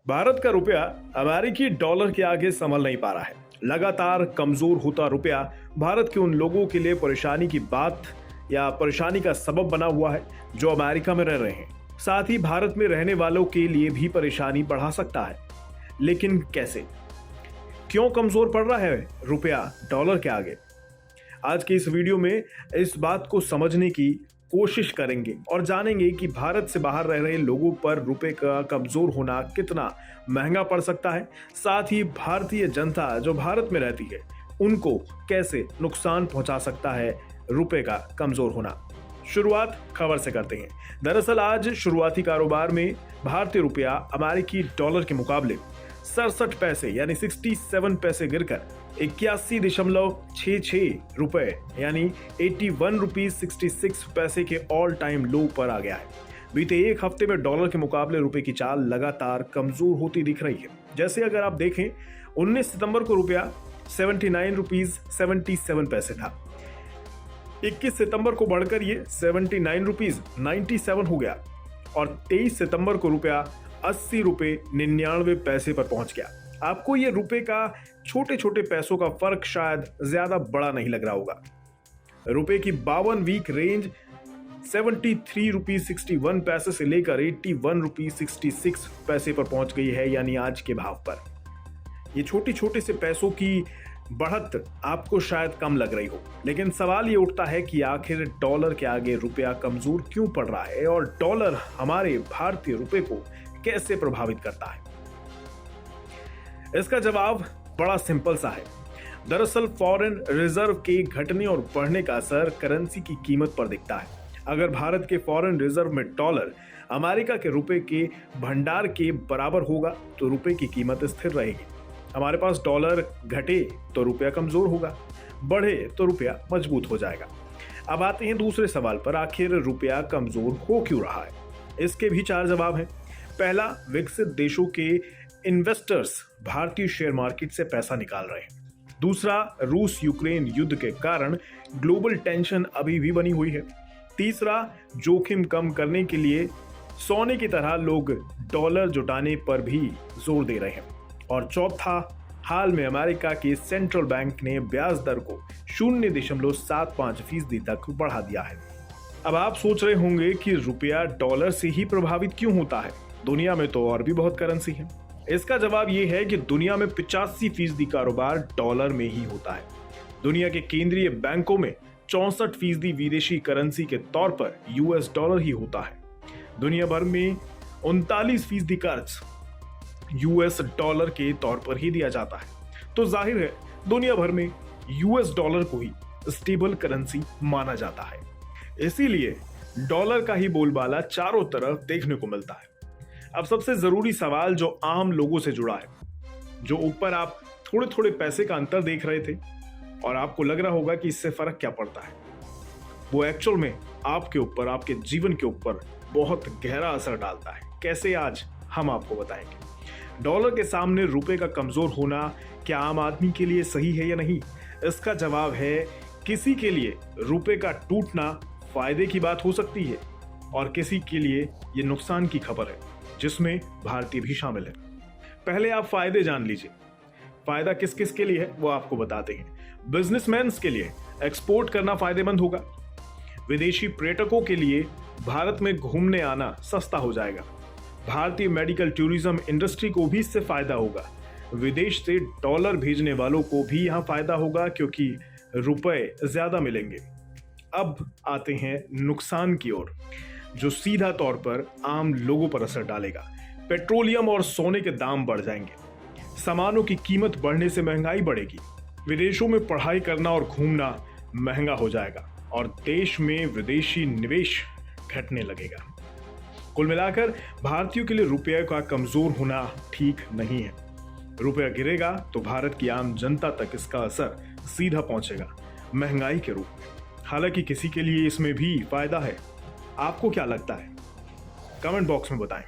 भारत का रुपया अमेरिकी डॉलर के आगे संभल नहीं पा रहा है। लगातार कमजोर होता रुपया भारत के उन लोगों के लिए परेशानी की बात या परेशानी का सबब बना हुआ है जो अमेरिका में रह रहे हैं। साथ ही भारत में रहने वालों के लिए भी परेशानी बढ़ा सकता है। लेकिन कैसे, क्यों कमजोर पड़ रहा है रुपया डॉलर के आगे? आज के इस वीडियो में इस बात को समझने की कोशिश करेंगे और जानेंगे कि भारत से बाहर रह रहे लोगों पर रुपए का कमजोर होना कितना महंगा पड़ सकता है। साथ ही भारतीय जनता जो भारत में रहती है उनको कैसे नुकसान पहुंचा सकता है रुपए का कमजोर होना। शुरुआत खबर से करते हैं। दरअसल आज शुरुआती कारोबार में भारतीय रुपया अमेरिकी डॉलर के मुकाबले 67 पैसे यानी 67 पैसे गिरकर 81.66 रुपए यानी 81 रुपीज 66 पैसे के ऑल टाइम लो पर आ गया है। बीते एक हफ्ते में डॉलर के मुकाबले रुपए की चाल लगातार कमजोर होती दिख रही है। जैसे अगर आप देखें 19 सितंबर को रुपया 79 रुपीज 77 पैसे था। 21 सितंबर को बढ़कर ये 79 रुपीज 97 हो गया और 23 सितंबर को रुपया 80 रुपए 99 पैसे पर पहुंच गया। आपको ये रुपए का छोटे छोटे पैसों का फर्क शायद ज्यादा बड़ा नहीं लग रहा होगा। रुपए की 52 वीक रेंज 73 रुपीज 61 पैसे से लेकर 81 रुपीज 66 पैसे पर पहुंच गई है, यानी आज के भाव पर। ये छोटे छोटे से पैसों की बढ़त आपको शायद कम लग रही हो, लेकिन सवाल ये उठता है कि आखिर डॉलर के आगे रुपया कमजोर क्यों पड़ रहा है और डॉलर हमारे भारतीय रुपए को कैसे प्रभावित करता है। इसका जवाब बड़ा सिंपल सा है। दरअसल फॉरेन रिजर्व के घटने और बढ़ने का असर करेंसी की कीमत पर दिखता है। अगर भारत के फॉरेन रिजर्व में डॉलर अमेरिका के रुपए के भंडार के बराबर होगा तो रुपए की कीमत स्थिर रहेगी। हमारे पास डॉलर घटे तो रुपया कमजोर होगा, बढ़े तो रुपया मजबूत हो जाएगा। अब आते हैं दूसरे सवाल पर, आखिर रुपया कमजोर हो क्यों रहा है? इसके भी चार जवाब हैं। पहला, विकसित देशों के इन्वेस्टर्स भारतीय शेयर मार्केट से पैसा निकाल रहे हैं। दूसरा, रूस यूक्रेन युद्ध के कारण ग्लोबल टेंशन अभी भी बनी हुई है। तीसरा, जोखिम कम करने के लिए सोने की तरह लोग डॉलर जुटाने पर भी जोर दे रहे हैं। और चौथा, हाल में अमेरिका के सेंट्रल बैंक ने ब्याज दर को 0.75% तक बढ़ा दिया है। अब आप सोच रहे होंगे कि रुपया डॉलर से ही प्रभावित क्यों होता है, दुनिया में तो और भी बहुत करेंसी है। इसका जवाब यह है कि दुनिया में 85% कारोबार डॉलर में ही होता है। दुनिया के केंद्रीय बैंकों में 64% विदेशी करेंसी के तौर पर यूएस डॉलर ही होता है। दुनिया भर में 39% कर्ज यूएस डॉलर के तौर पर ही दिया जाता है। तो जाहिर है दुनिया भर में यूएस डॉलर को ही स्टेबल करेंसी माना जाता है। इसीलिए डॉलर का ही बोलबाला चारों तरफ देखने को मिलता है। अब सबसे जरूरी सवाल जो आम लोगों से जुड़ा है, जो ऊपर आप थोड़े थोड़े पैसे का अंतर देख रहे थे और आपको लग रहा होगा कि इससे फर्क क्या पड़ता है, वो एक्चुअल में आपके ऊपर, आपके जीवन के ऊपर बहुत गहरा असर डालता है। कैसे, आज हम आपको बताएंगे। डॉलर के सामने रुपए का कमजोर होना क्या आम आदमी के लिए सही है या नहीं? इसका जवाब है, किसी के लिए रुपए का टूटना फायदे की बात हो सकती है और किसी के लिए ये नुकसान की खबर है, जिसमें भारतीय भी शामिल है। पहले आप फायदे जान लीजिए। फायदा किस किस के लिए है वो आपको बताते हैं। बिजनेसमैन के लिए एक्सपोर्ट करना फायदेमंद होगा। विदेशी पर्यटकों के लिए भारत में घूमने आना सस्ता हो जाएगा। भारतीय मेडिकल टूरिज्म इंडस्ट्री को भी इससे फायदा होगा। विदेश से डॉलर भेजने वालों को भी यहाँ फायदा होगा क्योंकि रुपए ज्यादा मिलेंगे। अब आते हैं नुकसान की ओर, जो सीधा तौर पर आम लोगों पर असर डालेगा। पेट्रोलियम और सोने के दाम बढ़ जाएंगे। सामानों की कीमत बढ़ने से महंगाई बढ़ेगी। विदेशों में पढ़ाई करना और घूमना महंगा हो जाएगा और देश में विदेशी निवेश घटने लगेगा। कुल मिलाकर भारतीयों के लिए रुपये का कमजोर होना ठीक नहीं है। रुपया गिरेगा तो भारत की आम जनता तक इसका असर सीधा पहुंचेगा, महंगाई के रूप में। हालांकि किसी के लिए इसमें भी फायदा है। आपको क्या लगता है? कमेंट बॉक्स में बताएं।